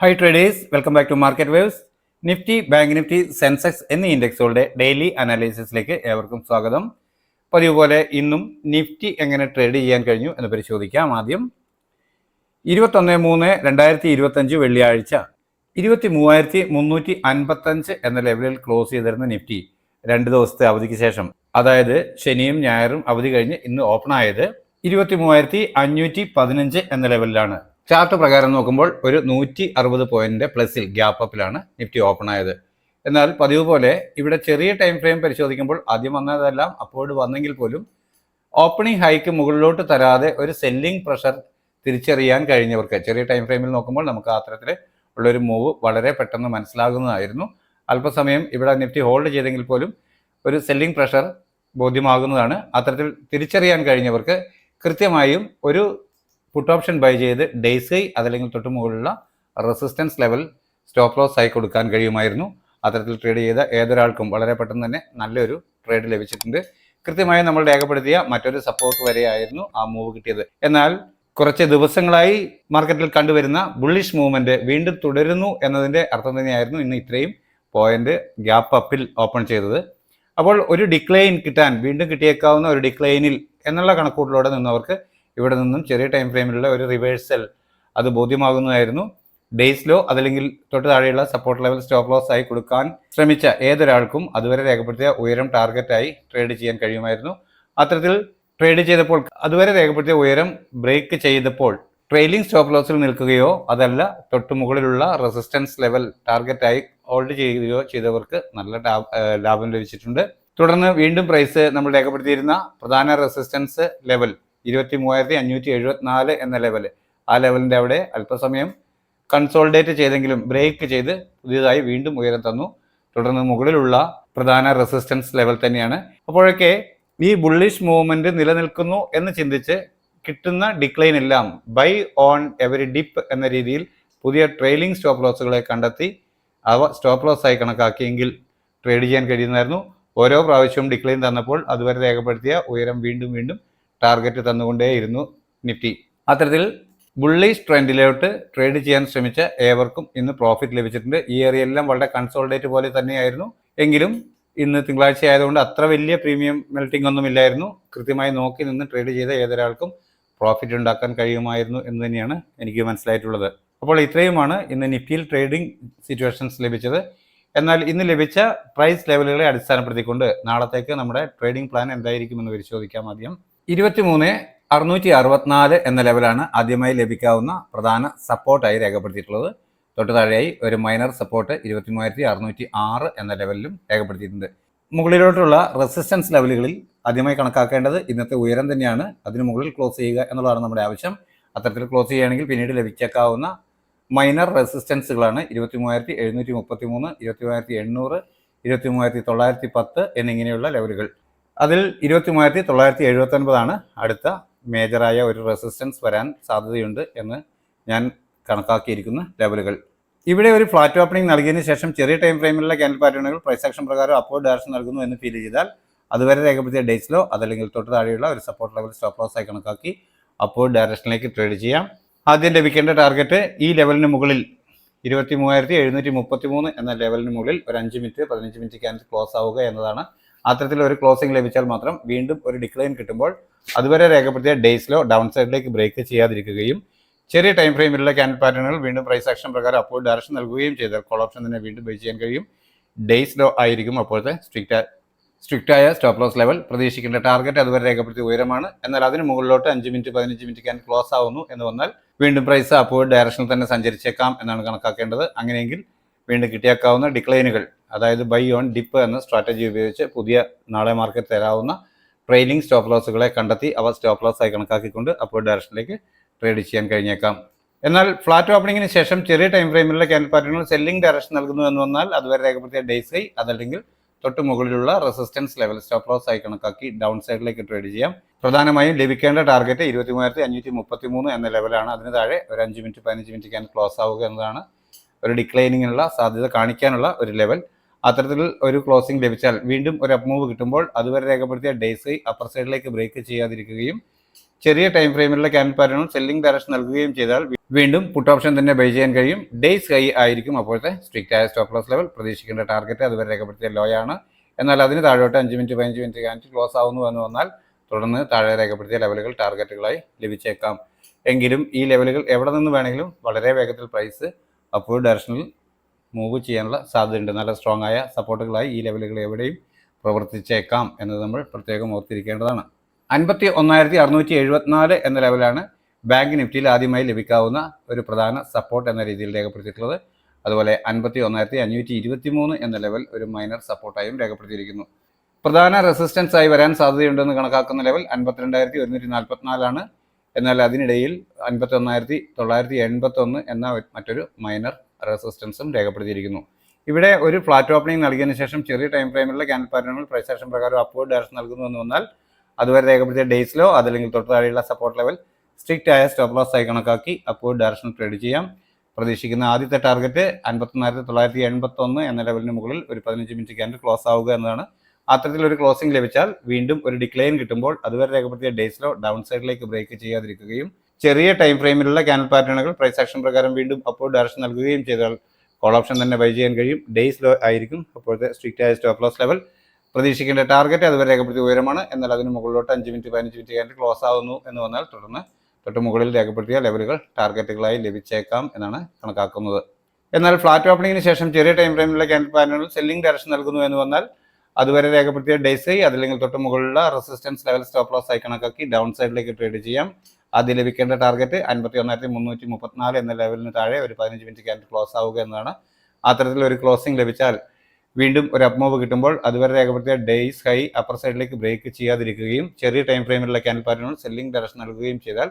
Hi traders, welcome back to market waves. Nifty, bank Nifty, Sensex എന്നീ ഇൻഡെക്സുകളുടെ daily അനാലിസിസിലേക്ക് ഏവർക്കും സ്വാഗതം. പതിവ് പോലെ ഇന്നും നിഫ്റ്റി എങ്ങനെ ട്രേഡ് ചെയ്യാൻ കഴിഞ്ഞു എന്ന് പരിശോധിക്കാം. ആദ്യം 21/3/2025 വെള്ളിയാഴ്ച 23,355 എന്ന ലെവലിൽ ക്ലോസ് ചെയ്തിരുന്ന നിഫ്റ്റി 2 ദിവസത്തെ അവധിക്ക് ശേഷം, അതായത് ശനിയും ഞായറും അവധി കഴിഞ്ഞ് ഇന്ന് ഓപ്പൺ ആയത് 23,515 എന്ന ലെവലിലാണ്. ചാർട്ട് പ്രകാരം നോക്കുമ്പോൾ ഒരു 160 പോയിന്റ് പ്ലസിൽ ഗ്യാപ്പ് അപ്പിലാണ് നിഫ്റ്റി ഓപ്പൺ ആയത്. എന്നാൽ പതിവ് പോലെ ഇവിടെ ചെറിയ ടൈം ഫ്രെയിം പരിശോധിക്കുമ്പോൾ ആദ്യം വന്നതെല്ലാം അപ്പോഴും വന്നെങ്കിൽ പോലും ഓപ്പണിംഗ് ഹൈക്ക് മുകളിലോട്ട് തരാതെ ഒരു സെല്ലിംഗ് പ്രഷർ തിരിച്ചറിയാൻ കഴിഞ്ഞവർക്ക് ചെറിയ ടൈം ഫ്രെയിമിൽ നോക്കുമ്പോൾ നമുക്ക് അത്തരത്തിൽ ഉള്ളൊരു മൂവ് വളരെ പെട്ടെന്ന് മനസ്സിലാകുന്നതായിരുന്നു. അല്പസമയം ഇവിടെ നിഫ്റ്റി ഹോൾഡ് ചെയ്തെങ്കിൽ പോലും ഒരു സെല്ലിംഗ് പ്രഷർ ബോധ്യമാകുന്നതാണ്. അത്തരത്തിൽ തിരിച്ചറിയാൻ കഴിഞ്ഞവർക്ക് കൃത്യമായും ഒരു പുട്ട് ഓപ്ഷൻ ബൈ ചെയ്ത് ഡേയ്സ് ഹൈ അതല്ലെങ്കിൽ തൊട്ട് മുകളിലുള്ള റെസിസ്റ്റൻസ് ലെവൽ സ്റ്റോപ്പ് ലോസ് ആയി കൊടുക്കാൻ കഴിയുമായിരുന്നു. അത്തരത്തിൽ ട്രേഡ് ചെയ്ത ഏതൊരാൾക്കും വളരെ പെട്ടെന്ന് തന്നെ നല്ലൊരു ട്രേഡ് ലഭിച്ചിട്ടുണ്ട്. കൃത്യമായി നമ്മൾ രേഖപ്പെടുത്തിയ മറ്റൊരു സപ്പോർട്ട് വരെയായിരുന്നു ആ മൂവ് കിട്ടിയത്. എന്നാൽ കുറച്ച് ദിവസങ്ങളായി മാർക്കറ്റിൽ കണ്ടുവരുന്ന ബുള്ളിഷ് മൂവ്മെന്റ് വീണ്ടും തുടരുന്നു എന്നതിന്റെ അർത്ഥം തന്നെയായിരുന്നു ഇന്ന് ഇത്രയും പോയിന്റ് ഗ്യാപ്പ് അപ്പിൽ ഓപ്പൺ ചെയ്തത്. അപ്പോൾ ഒരു ഡിക്ലൈൻ കിട്ടാൻ, വീണ്ടും കിട്ടിയേക്കാവുന്ന ഒരു ഡിക്ലൈനിൽ എന്നുള്ള കണക്കൂട്ടിലൂടെ നിന്നവർക്ക് ഇവിടെ നിന്നും ചെറിയ ടൈം ഫ്രെയിമിലുള്ള ഒരു റിവേഴ്സൽ അത് ബോധ്യമാകുന്നതായിരുന്നു. ഡേയ്സിലോ അതല്ലെങ്കിൽ തൊട്ട് താഴെയുള്ള സപ്പോർട്ട് ലെവൽ സ്റ്റോപ്പ് ലോസ് ആയി കൊടുക്കാൻ ശ്രമിച്ച ഏതൊരാൾക്കും അതുവരെ രേഖപ്പെടുത്തിയ ഉയരം ടാർഗറ്റായി ട്രേഡ് ചെയ്യാൻ കഴിയുമായിരുന്നു. അത്തരത്തിൽ ട്രേഡ് ചെയ്തപ്പോൾ അതുവരെ രേഖപ്പെടുത്തിയ ഉയരം ബ്രേക്ക് ചെയ്തപ്പോൾ ട്രെയിലിംഗ് സ്റ്റോപ്പ് ലോസിൽ നിൽക്കുകയോ അതല്ല തൊട്ട് മുകളിലുള്ള റെസിസ്റ്റൻസ് ലെവൽ ടാർഗറ്റായി ഹോൾഡ് ചെയ്യുകയോ ചെയ്തവർക്ക് നല്ല ലാഭം ലഭിച്ചിട്ടുണ്ട്. തുടർന്ന് വീണ്ടും പ്രൈസ് നമ്മൾ രേഖപ്പെടുത്തിയിരുന്ന പ്രധാന റെസിസ്റ്റൻസ് ലെവൽ 23,574 എന്ന ലെവൽ, ആ ലെവലിൻ്റെ അവിടെ അല്പസമയം കൺസോൾഡേറ്റ് ചെയ്തെങ്കിലും ബ്രേക്ക് ചെയ്ത് പുതിയതായി വീണ്ടും ഉയരം തന്നു. തുടർന്ന് മുകളിലുള്ള പ്രധാന റെസിസ്റ്റൻസ് ലെവൽ തന്നെയാണ്. അപ്പോഴൊക്കെ ഈ ബുള്ളിഷ് മൂവ്മെന്റ് നിലനിൽക്കുന്നു എന്ന് ചിന്തിച്ച് കിട്ടുന്ന ഡിക്ലൈൻ എല്ലാം ബൈ ഓൺ എവരി ഡിപ്പ് എന്ന രീതിയിൽ പുതിയ ട്രെയിലിംഗ് സ്റ്റോപ്പ് ലോസുകളെ കണ്ടെത്തി അവ സ്റ്റോപ്പ് ലോസ് ആയി കണക്കാക്കിയെങ്കിൽ ട്രേഡ് ചെയ്യാൻ കഴിയുന്നതായിരുന്നു. ഓരോ പ്രാവശ്യവും ഡിക്ലൈൻ തന്നപ്പോൾ അതുവരെ രേഖപ്പെടുത്തിയ ഉയരം വീണ്ടും വീണ്ടും ടാർഗറ്റ് തന്നുകൊണ്ടേയിരുന്നു നിഫ്റ്റി. അത്തരത്തിൽ ബുള്ളിഷ് ട്രെൻഡിലോട്ട് ട്രേഡ് ചെയ്യാൻ ശ്രമിച്ച ഏവർക്കും ഇന്ന് പ്രോഫിറ്റ് ലഭിച്ചിട്ടുണ്ട്. ഈ ഏരിയയെല്ലാം വളരെ കൺസോൾഡേറ്റ് പോലെ തന്നെയായിരുന്നു. എങ്കിലും ഇന്ന് തിങ്കളാഴ്ച ആയതുകൊണ്ട് അത്ര വലിയ പ്രീമിയം മെൽറ്റിംഗ് ഒന്നും ഇല്ലായിരുന്നു. കൃത്യമായി നോക്കി നിന്ന് ട്രേഡ് ചെയ്ത ഏതൊരാൾക്കും പ്രോഫിറ്റ് ഉണ്ടാക്കാൻ കഴിയുമായിരുന്നു എന്ന് തന്നെയാണ് എനിക്ക് മനസ്സിലായിട്ടുള്ളത്. അപ്പോൾ ഇത്രയുമാണ് ഇന്ന് നിഫ്റ്റിയിൽ ട്രേഡിംഗ് സിറ്റുവേഷൻസ് ലഭിച്ചത്. എന്നാൽ ഇന്ന് ലഭിച്ച പ്രൈസ് ലെവലുകളെ അടിസ്ഥാനപ്പെടുത്തിക്കൊണ്ട് നാളത്തേക്ക് നമ്മുടെ ട്രേഡിംഗ് പ്ലാൻ എന്തായിരിക്കുമെന്ന് പരിശോധിക്കാം. ആദ്യം 23,664 എന്ന ലെവലാണ് ആദ്യമായി ലഭിക്കാവുന്ന പ്രധാന സപ്പോർട്ടായി രേഖപ്പെടുത്തിയിട്ടുള്ളത്. തൊട്ട് താഴെയായി ഒരു മൈനർ സപ്പോർട്ട് 23,606 എന്ന ലെവലിലും രേഖപ്പെടുത്തിയിട്ടുണ്ട്. മുകളിലോട്ടുള്ള റെസിസ്റ്റൻസ് ലെവലുകളിൽ ആദ്യമായി കണക്കാക്കേണ്ടത് ഇന്നത്തെ ഉയരം തന്നെയാണ്. അതിന് മുകളിൽ ക്ലോസ് ചെയ്യുക എന്നുള്ളതാണ് നമ്മുടെ ആവശ്യം. അത്തരത്തിൽ ക്ലോസ് ചെയ്യുകയാണെങ്കിൽ പിന്നീട് ലഭിച്ചേക്കാവുന്ന മൈനർ റെസിസ്റ്റൻസുകളാണ് 23,733, 23,800, 23,910 എന്നിങ്ങനെയുള്ള ലെവലുകൾ. അതിൽ 23,979 അടുത്ത മേജറായ ഒരു റെസിസ്റ്റൻസ് വരാൻ സാധ്യതയുണ്ട് എന്ന് ഞാൻ കണക്കാക്കിയിരിക്കുന്ന ലെവലുകൾ. ഇവിടെ ഒരു ഫ്ലാറ്റ് ഓപ്പണിംഗ് നൽകിയതിന് ശേഷം ചെറിയ ടൈം ഫ്രെയിമിലുള്ള ക്യാൻഡിൽ പാറ്റേണുകൾ പ്രൈസ് ആക്ഷൻ പ്രകാരം അപ്വേർഡ് ഡയറക്ഷൻ നൽകുന്നു എന്ന് ഫീൽ ചെയ്താൽ അതുവരെ രേഖപ്പെടുത്തിയ ഡേയ്സിലോ അതല്ലെങ്കിൽ തൊട്ട് താഴെയുള്ള ഒരു സപ്പോർട്ട് ലെവൽ സ്റ്റോപ്പ് ലോസ് ആയി കണക്കാക്കി അപ്വേർഡ് ഡയറക്ഷനിലേക്ക് ട്രേഡ് ചെയ്യാം. ആദ്യം ലഭിക്കേണ്ട ടാർഗറ്റ് ഈ ലെവലിന് മുകളിൽ 23,733 എന്ന ലെവലിന് മുകളിൽ ഒരു 5 മിനിറ്റ് 15 മിനിറ്റ് ക്യാൻഡിൽ ക്ലോസ് ആവുക എന്നതാണ്. അത്തരത്തിൽ ഒരു ക്ലോസിംഗ് ലഭിച്ചാൽ മാത്രം വീണ്ടും ഒരു ഡിക്ലൈൻ കിട്ടുമ്പോൾ അതുവരെ രേഖപ്പെടുത്തിയ ഡേയ്സിലോ ഡൗൺ സൈഡിലേക്ക് ബ്രേക്ക് ചെയ്യാതിരിക്കുകയും ചെറിയ ടൈം ഫ്രെയിമിലുള്ള ക്യാൻഡിൽ പാറ്റേണുകൾ വീണ്ടും പ്രൈസ് ആക്ഷൻ പ്രകാരം അപ്വേർഡ് ഡയറക്ഷൻ നൽകുകയും ചെയ്താൽ കോൾ ഓപ്ഷൻ തന്നെ വീണ്ടും ബൈ ചെയ്യാൻ കഴിയും. ഡേയ്സിലോ ആയിരിക്കും അപ്പോഴത്തെ സ്ട്രിക്റ്റായ സ്റ്റോപ്പ് ലോസ് ലെവൽ. പ്രതീക്ഷിക്കേണ്ട ടാർഗറ്റ് അതുവരെ രേഖപ്പെടുത്തിയ ഉയരമാണ്. എന്നാൽ അതിന് മുകളിലോട്ട് 5 മിനിറ്റ് 15 മിനിറ്റ് ക്യാൻഡിൽ ക്ലോസ് ആവുന്നു എന്ന് വന്നാൽ വീണ്ടും പ്രൈസ് അപ്വേർഡ് ഡയറക്ഷനിൽ തന്നെ സഞ്ചരിച്ചേക്കാം എന്നാണ് കണക്കാക്കേണ്ടത്. അങ്ങനെയെങ്കിൽ വീണ്ടും കിട്ടിയേക്കാവുന്ന ഡിക്ലൈനുകൾ, അതായത് ബൈ ഓൺ ഡിപ്പ് എന്ന സ്ട്രാറ്റജി ഉപയോഗിച്ച് പുതിയ നാളെ മാർക്കറ്റ് തരാവുന്ന ട്രെയിലിംഗ് സ്റ്റോപ്പ് ലോസുകളെ കണ്ടെത്തി അവ സ്റ്റോപ്പ് ലോസ് ആയി കണക്കാക്കിക്കൊണ്ട് അപ്വേർഡ് ഡയറക്ഷനിലേക്ക് ട്രേഡ് ചെയ്യാൻ കഴിഞ്ഞേക്കാം. എന്നാൽ ഫ്ലാറ്റ് ഓപ്പണിംഗിന് ശേഷം ചെറിയ ടൈം ഫ്രെയിമിലുള്ള ക്യാൻഡിൽ പാറ്റേണുകൾ സെല്ലിംഗ് ഡയറക്ഷൻ നൽകുന്നു എന്ന് വന്നാൽ അതുവരെ രേഖപ്പെടുത്തിയ ഡേയ്സ് ഹൈ അതല്ലെങ്കിൽ തൊട്ട് മുകളിലുള്ള റെസിസ്റ്റൻസ് ലെവൽ സ്റ്റോപ്പ് ലോസ് ആയി കണക്കാക്കി ഡൗൺ സൈഡിലേക്ക് ട്രേഡ് ചെയ്യാം. പ്രധാനമായും ലഭിക്കേണ്ട ടാർഗറ്റ് 23,533 എന്ന ലെവലാണ്. അതിന് താഴെ ഒരു 5 മിനിറ്റ് 15 മിനിറ്റ് ക്യാൻഡിൽ ക്ലോസ് ആവുക എന്നതാണ് ഒരു ഡിക്ലൈനിങ്ങിനുള്ള സാധ്യത കാണിക്കാനുള്ള ഒരു ലെവൽ. അത്തരത്തിൽ ഒരു ക്ലോസിംഗ് ലഭിച്ചാൽ വീണ്ടും ഒരു അപ്പ് മൂവ് കിട്ടുമ്പോൾ അതുവരെ രേഖപ്പെടുത്തിയ ഡേയ്സ് ഹൈ അപ്പർ സൈഡിലേക്ക് ബ്രേക്ക് ചെയ്യാതിരിക്കുകയും ചെറിയ ടൈം ഫ്രെയിമിലുള്ള ക്യാൻഡിൽ പാറ്റേണുകൾ സെല്ലിംഗ് ഡയറക്ഷൻ നൽകുകയും ചെയ്താൽ വീണ്ടും പുട്ട് ഓപ്ഷൻ തന്നെ ബൈ ചെയ്യാൻ കഴിയും. ഡേയ്സ് ഹൈ ആയിരിക്കും അപ്പോഴത്തെ സ്ട്രിക്റ്റ് ആയ സ്റ്റോപ്പ് ലോസ് ലെവൽ. പ്രതീക്ഷിക്കേണ്ട ടാർഗറ്റ് അതുവരെ രേഖപ്പെടുത്തിയ ലോ ആണ്. എന്നാൽ അതിന് താഴോട്ട് 5 മിനിറ്റ് 15 മിനിറ്റ് ക്യാൻഡിൽ ക്ലോസ് ആവുന്നു എന്ന് വന്നാൽ തുടർന്ന് താഴെ രേഖപ്പെടുത്തിയ ലെവലുകൾ ടാർഗറ്റുകളായി ലഭിച്ചേക്കാം. എങ്കിലും ഈ ലെവലുകൾ എവിടെ നിന്ന് വേണമെങ്കിലും വളരെ വേഗത്തിൽ പ്രൈസ് അപ്വേർഡ് ഡയറക്ഷനിൽ മൂവ് ചെയ്യാനുള്ള സാധ്യതയുണ്ട്. നല്ല സ്ട്രോങ് ആയ സപ്പോർട്ടുകളായി ഈ ലെവലുകൾ എവിടെയും പ്രവർത്തിച്ചേക്കാം എന്നത് നമ്മൾ പ്രത്യേകം ഓർത്തിരിക്കേണ്ടതാണ്. 51,674 എന്ന ലെവലാണ് ബാങ്ക് നിഫ്റ്റിയിൽ ആദ്യമായി ലഭിക്കാവുന്ന ഒരു പ്രധാന സപ്പോർട്ട് എന്ന രീതിയിൽ രേഖപ്പെടുത്തിയിട്ടുള്ളത്. അതുപോലെ 51,523 എന്ന ലെവൽ ഒരു മൈനർ സപ്പോർട്ടായും രേഖപ്പെടുത്തിയിരിക്കുന്നു. പ്രധാന റെസിസ്റ്റൻസ് ആയി വരാൻ സാധ്യതയുണ്ടെന്ന് കണക്കാക്കുന്ന ലെവൽ 52,144 ആണ്. എന്നാൽ അതിനിടയിൽ 51,981 എന്ന മറ്റൊരു മൈനർ റെസിസ്റ്റൻസും രേഖപ്പെടുത്തിയിരിക്കുന്നു. ഇവിടെ ഒരു ഫ്ലാറ്റ് ഓപ്പണിംഗ് നൽകിയതിനു ശേഷം ചെറിയ ടൈം ഫ്രെയിമിലുള്ള ക്യാൻഡിൽ പാറ്റേണുകൾ പ്രൈസ് ആക്ഷൻ പ്രകാരം അപ്വേർഡ് ഡയറക്ഷൻ നൽകുന്നു എന്ന് വന്നാൽ അതുവരെ രേഖപ്പെടുത്തിയ ഡേയ്സിലോ അതല്ലെങ്കിൽ തൊട്ട് താഴെയുള്ള സപ്പോർട്ട് ലെവൽ സ്ട്രിക്റ്റ് ആയ സ്റ്റോപ്പ് ലോസ് ആയി കണക്കാക്കി അപ്വേർഡ് ഡയറക്ഷൻ ട്രേഡ് ചെയ്യാം. പ്രതീക്ഷിക്കുന്ന ആദ്യത്തെ ടാർഗറ്റ് 51,981 എന്ന ലെവലിന് മുകളിൽ ഒരു 15 മിനിറ്റ് ക്യാൻഡിൽ ക്ലോസ് ആവുക എന്നതാണ്. അത്തരത്തിലൊരു ക്ലോസിംഗ് ലഭിച്ചാൽ വീണ്ടും ഒരു ഡിക്ലൈൻ കിട്ടുമ്പോൾ അതുവരെ രേഖപ്പെടുത്തിയ ഡേയ്സിലോ ഡൗൺ സൈഡിലേക്ക് ബ്രേക്ക് ചെയ്യാതിരിക്കുകയും ചെറിയ ടൈം ഫ്രെയിമിലുള്ള ക്യാൻഡിൽ പാറ്റേണുകൾ പ്രൈസ് ആക്ഷൻ പ്രകാരം വീണ്ടും അപ്വേർഡ് ഡയറക്ഷൻ നൽകുകയും ചെയ്താൽ കോൾ ഓപ്ഷൻ തന്നെ ബൈ ചെയ്യാൻ കഴിയും. ഡേയ്സ് ലോ ആയിരിക്കും അപ്പോഴത്തെ സ്ട്രിക്റ്റ് ആയ സ്റ്റോപ്പ് ലോസ് ലെവൽ. പ്രതീക്ഷിക്കേണ്ട ടാർഗറ്റ് അതുവരെ രേഖപ്പെടുത്തിയ ഉയരമാണ്. എന്നാൽ അതിന് മുകളിലോട്ട് 5 മിനിറ്റ് 15 മിനിറ്റ് ക്യാൻഡിൽ ക്ലോസ് ആവുന്നു എന്ന് വന്നാൽ തുടർന്ന് തൊട്ട് മുകളിൽ രേഖപ്പെടുത്തിയ ലെവലുകൾ ടാർഗറ്റുകളായി ലഭിച്ചേക്കാം എന്നാണ് കണക്കാക്കുന്നത്. എന്നാൽ ഫ്ലാറ്റ് ഓപ്പണിംഗിന് ശേഷം ചെറിയ ടൈം ഫ്രെയിമിലുള്ള ക്യാൻഡിൽ പാറ്റേണുകൾ സെല്ലിംഗ് ഡയറക്ഷൻ നൽകുന്നു എന്ന് വന്നാൽ അതുവരെ രേഖപ്പെടുത്തിയ ഡേയ്സ് ഹൈ അതല്ലെങ്കിൽ തൊട്ട് മുകളിലുള്ള റെസിസ്റ്റൻസ് ലെവൽ സ്റ്റോപ്പ് ലോസ് ആയി കണക്കാക്കി ഡൗൺ സൈഡിലേക്ക് ട്രേഡ് ചെയ്യാം. ആദ്യം ലഭിക്കേണ്ട ടാർഗറ്റ് 51,334 എന്ന ലെവലിന് താഴെ ഒരു 15 മിനിറ്റ് ക്യാൻഡിൽ ക്ലോസ് ആവുക എന്നതാണ്. അത്തരത്തിലൊരു ക്ലോസിംഗ് ലഭിച്ചാൽ വീണ്ടും ഒരു അപ്പ് മൂവ് കിട്ടുമ്പോൾ അതുവരെ രേഖപ്പെടുത്തിയ ഡേയ്സ് ഹൈ അപ്പർ സൈഡിലേക്ക് ബ്രേക്ക് ചെയ്യാതിരിക്കുകയും ചെറിയ ടൈം ഫ്രെയിമിലുള്ള ക്യാൻഡിൽ പാറ്റേണുകൾ സെല്ലിംഗ് ഡയറക്ഷൻ നൽകുകയും ചെയ്താൽ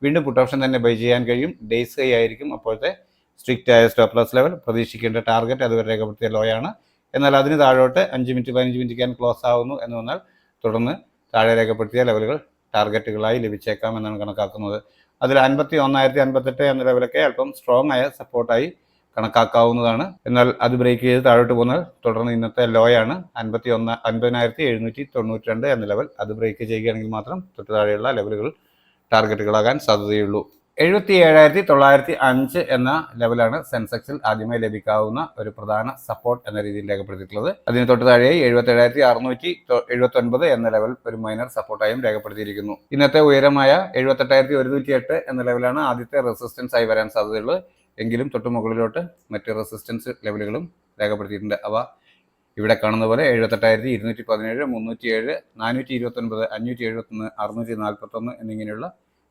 വീണ്ടും പുട്ട് ഓപ്ഷൻ തന്നെ ബൈ ചെയ്യാൻ കഴിയും. ഡേയ്സ് ഹൈ ആയിരിക്കും അപ്പോഴത്തെ സ്ട്രിക്റ്റ് ആയ സ്റ്റോപ്പ് ലോസ് ലെവൽ. പ്രതീക്ഷിക്കേണ്ട ടാർഗറ്റ് അതുവരെ രേഖപ്പെടുത്തിയ ലോ ആണ്. എന്നാൽ അതിന് താഴോട്ട് 5 മിനിറ്റ് 15 മിനിറ്റ് ക്യാൻഡിൽ ക്ലോസ് ആവുന്നു എന്ന് വന്നാൽ തുടർന്ന് താഴെ രേഖപ്പെടുത്തിയ ലെവലുകൾ ടാർഗറ്റുകളായി ലഭിച്ചേക്കാം എന്നാണ് കണക്കാക്കുന്നത്. അതിൽ 51,058 എന്ന ലെവലൊക്കെ അല്പം സ്ട്രോങ് ആയ സപ്പോർട്ടായി കണക്കാക്കാവുന്നതാണ്. എന്നാൽ അത് ബ്രേക്ക് ചെയ്ത് താഴോട്ട് പോകുന്നാൽ തുടർന്ന് ഇന്നത്തെ ലോ ആണ് 50,792 എന്ന ലെവൽ. അത് ബ്രേക്ക് ചെയ്യുകയാണെങ്കിൽ മാത്രം തൊട്ട് താഴെയുള്ള ലെവലുകൾ ടാർഗറ്റുകളാകാൻ സാധ്യതയുള്ളൂ. 77,905 എന്ന ലെവലാണ് സെൻസെക്സിൽ ആദ്യമായി ലഭിക്കാവുന്ന ഒരു പ്രധാന സപ്പോർട്ട് എന്ന രീതിയിൽ രേഖപ്പെടുത്തിയിട്ടുള്ളത്. അതിന് തൊട്ട് താഴെയായി 77,679 എന്ന ലെവൽ ഒരു മൈനർ സപ്പോർട്ടായും രേഖപ്പെടുത്തിയിരിക്കുന്നു. ഇന്നത്തെ ഉയരമായ 78,108 എന്ന ലെവലാണ് ആദ്യത്തെ റെസിസ്റ്റൻസ് ആയി വരാൻ സാധ്യതയുള്ളത്. എങ്കിലും തൊട്ട് മുകളിലോട്ട് മറ്റ് റെസിസ്റ്റൻസ് ലെവലുകളും രേഖപ്പെടുത്തിയിട്ടുണ്ട്. അവ ഇവിടെ കാണുന്ന പോലെ 78,217, 307, 429, 571, 641 എന്നിങ്ങനെയുള്ള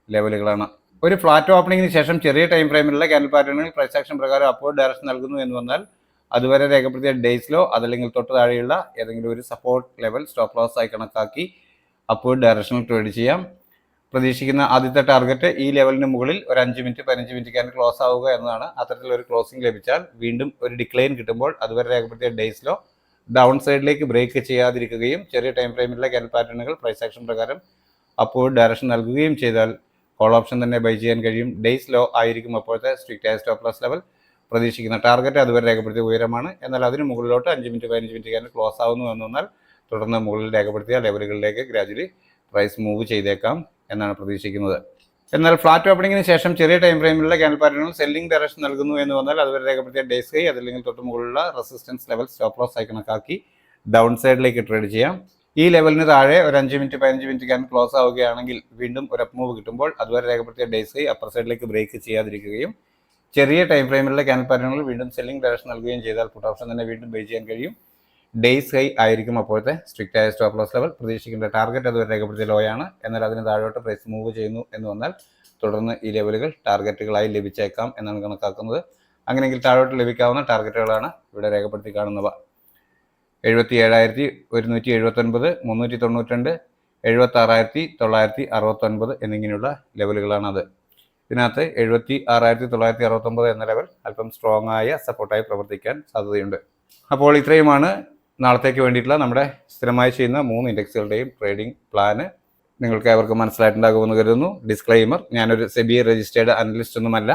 ലെവലുകളാണ്. ഒരു ഫ്ലാറ്റ് ഓപ്പണിംഗിന് ശേഷം ചെറിയ ടൈം ഫ്രെയിമിലുള്ള ക്യാൻഡിൽ പാറ്റേണുകൾ പ്രൈസ് ആക്ഷൻ പ്രകാരം അപ്വേർഡ് ഡയറക്ഷൻ നൽകുന്നു എന്ന് വന്നാൽ അതുവരെ രേഖപ്പെടുത്തിയ ഡേയ്സിലോ അതല്ലെങ്കിൽ തൊട്ട് താഴെയുള്ള ഏതെങ്കിലും ഒരു സപ്പോർട്ട് ലെവൽ സ്റ്റോപ്പ് ലോസ് ആയി കണക്കാക്കി അപ്വേർഡ് ഡയറക്ഷനിൽ ട്രേഡ് ചെയ്യാം. പ്രതീക്ഷിക്കുന്ന ആദ്യത്തെ ടാർഗറ്റ് ഈ ലെവലിന് മുകളിൽ ഒരു 5 മിനിറ്റ് 15 മിനിറ്റ് ക്യാൻഡിൽ ക്ലോസ് ആവുക എന്നതാണ്. അത്തരത്തിലൊരു ക്ലോസിംഗ് ലഭിച്ചാൽ വീണ്ടും ഒരു ഡിക്ലൈൻ കിട്ടുമ്പോൾ അതുവരെ രേഖപ്പെടുത്തിയ ഡേയ്സിലോ ഡൗൺ സൈഡിലേക്ക് ബ്രേക്ക് ചെയ്യാതിരിക്കുകയും ചെറിയ ടൈം ഫ്രെയിമിലുള്ള ക്യാൻഡിൽ പാറ്റേണുകൾ പ്രൈസ് ആക്ഷൻ പ്രകാരം അപ്വേർഡ് ഡയറക്ഷൻ നൽകുകയും ചെയ്താൽ കോൾ ഓപ്ഷൻ തന്നെ ബൈ ചെയ്യാൻ കഴിയും. ഡേയ്സ് ലോ ആയിരിക്കും അപ്പോഴത്തെ സ്ട്രിക്റ്റ് ആയ സ്റ്റോപ്പ് ലോസ് ലെവൽ. പ്രതീക്ഷിക്കുന്ന ടാർഗറ്റ് അതുവരെ രേഖപ്പെടുത്തിയ ഉയരമാണ്. എന്നാൽ അതിന് മുകളിലോട്ട് 5 മിനിറ്റ് 15 മിനിറ്റ് ക്യാൻഡിൽ ക്ലോസ് ആവുന്നു എന്ന് വന്നാൽ തുടർന്ന് മുകളിൽ രേഖപ്പെടുത്തിയ ലെവലുകളിലേക്ക് ഗ്രാജുവലി പ്രൈസ് മൂവ് ചെയ്തേക്കാം എന്നാണ് പ്രതീക്ഷിക്കുന്നത്. എന്നാൽ ഫ്ലാറ്റ് ഓപ്പണിംഗിന് ശേഷം ചെറിയ ടൈം ഫ്രെയിമിലുള്ള ക്യാൻഡിൽ പാറ്റേണുകൾ സെല്ലിംഗ് ഡയറക്ഷൻ നൽകുന്നു എന്ന് വന്നാൽ അതുവരെ രേഖപ്പെടുത്തിയ ഡേയ്സ് ഹൈ അതല്ലെങ്കിൽ തൊട്ട് മുകളിലുള്ള റെസിസ്റ്റൻസ് ലെവൽ സ്റ്റോപ്പ് ലോസ് ആയി കണക്കാക്കി ഡൗൺ സൈഡിലേക്ക് ട്രേഡ് ചെയ്യാം. ഈ ലെവലിന് താഴെ ഒരു 5 മിനിറ്റ് 15 മിനിറ്റ് ക്യാൻഡിൽ ക്ലോസ് ആവുകയാണെങ്കിൽ വീണ്ടും ഒരു അപ്പ് മൂവ് കിട്ടുമ്പോൾ അതുവരെ രേഖപ്പെടുത്തിയ ഡേയ്സ് ഹൈ അപ്പർ സൈഡിലേക്ക് ബ്രേക്ക് ചെയ്യാതിരിക്കുകയും ചെറിയ ടൈം ഫ്രെയിമിലുള്ള ക്യാൻഡിൽ പാറ്റേണുകൾ വീണ്ടും സെല്ലിംഗ് ഡയറക്ഷൻ നൽകുകയും ചെയ്താൽ പുട്ട് ഓപ്ഷൻ തന്നെ വീണ്ടും ബൈ ചെയ്യാൻ കഴിയും. ഡേയ്സ് ഹൈ ആയിരിക്കും അപ്പോഴത്തെ സ്ട്രിക്റ്റ് ആയ സ്റ്റോപ്പ് ലോസ് ലെവൽ. പ്രതീക്ഷിക്കേണ്ട ടാർഗറ്റ് അതുവരെ രേഖപ്പെടുത്തിയ ലോ ആണ്. എന്നാൽ അതിന് താഴോട്ട് പ്രൈസ് മൂവ് ചെയ്യുന്നു എന്ന് വന്നാൽ തുടർന്ന് ഈ ലെവലുകൾ ടാർഗറ്റുകളായി ലഭിച്ചേക്കാം എന്നാണ് കണക്കാക്കുന്നത്. അങ്ങനെയെങ്കിൽ താഴോട്ട് ലഭിക്കാവുന്ന ടാർഗറ്റുകളാണ് ഇവിടെ രേഖപ്പെടുത്തി കാണുന്നവ. 77,179, 392, 76,969 എന്നിങ്ങനെയുള്ള ലെവലുകളാണ് അത്. ഇതിനകത്ത് 76,969 എന്ന ലെവൽ അല്പം സ്ട്രോങ് ആയ സപ്പോർട്ടായി പ്രവർത്തിക്കാൻ സാധ്യതയുണ്ട്. അപ്പോൾ ഇത്രയുമാണ് നാളത്തേക്ക് വേണ്ടിയിട്ടുള്ള നമ്മുടെ സ്ഥിരമായി ചെയ്യുന്ന 3 ഇൻഡെക്സുകളുടെയും ട്രേഡിംഗ് പ്ലാന്. നിങ്ങൾക്ക് ഏവർക്കും മനസ്സിലായിട്ടുണ്ടാകുമെന്ന് കരുതുന്നു. ഡിസ്ക്ലെയിമർ: ഞാനൊരു സെബി രജിസ്റ്റേർഡ് അനലിസ്റ്റ് ഒന്നുമല്ല.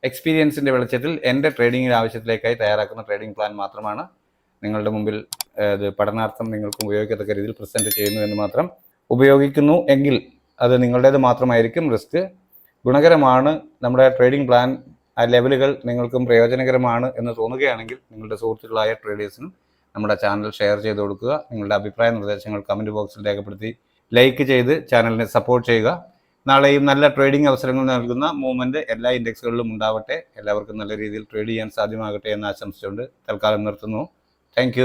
എക്സ്പീരിയൻസിൻ്റെ വെളിച്ചത്തിൽ എൻ്റെ ട്രേഡിംഗിന് ആവശ്യത്തിലേക്കായി തയ്യാറാക്കുന്ന ട്രേഡിംഗ് പ്ലാൻ മാത്രമാണ് നിങ്ങളുടെ മുമ്പിൽ പഠനാർത്ഥം നിങ്ങൾക്ക് ഉപയോഗിക്കത്തക്ക രീതിയിൽ പ്രസൻറ്റ് ചെയ്യുന്നു എന്ന് മാത്രം. ഉപയോഗിക്കുന്നു എങ്കിൽ അത് നിങ്ങളുടേത് മാത്രമായിരിക്കും റിസ്ക്. ഗുണകരമാണ്, നമ്മുടെ ട്രേഡിംഗ് പ്ലാൻ ആ ലെവലുകൾ നിങ്ങൾക്കും പ്രയോജനകരമാണ് എന്ന് തോന്നുകയാണെങ്കിൽ നിങ്ങളുടെ സുഹൃത്തുക്കളായ ട്രേഡേഴ്സിനും നമ്മുടെ ചാനൽ ഷെയർ ചെയ്ത് കൊടുക്കുക. നിങ്ങളുടെ അഭിപ്രായ നിർദ്ദേശങ്ങൾ കമൻറ്റ് ബോക്സിൽ രേഖപ്പെടുത്തി ലൈക്ക് ചെയ്ത് ചാനലിനെ സപ്പോർട്ട് ചെയ്യുക. നാളെയും നല്ല ട്രേഡിംഗ് അവസരങ്ങൾ നൽകുന്ന മൂവ്മെൻറ്റ് എല്ലാ ഇൻഡെക്സുകളിലും ഉണ്ടാവട്ടെ. എല്ലാവർക്കും നല്ല രീതിയിൽ ട്രേഡ് ചെയ്യാൻ സാധ്യമാകട്ടെ എന്ന് ആശംസിച്ചുകൊണ്ട് തൽക്കാലം നിർത്തുന്നു. താങ്ക്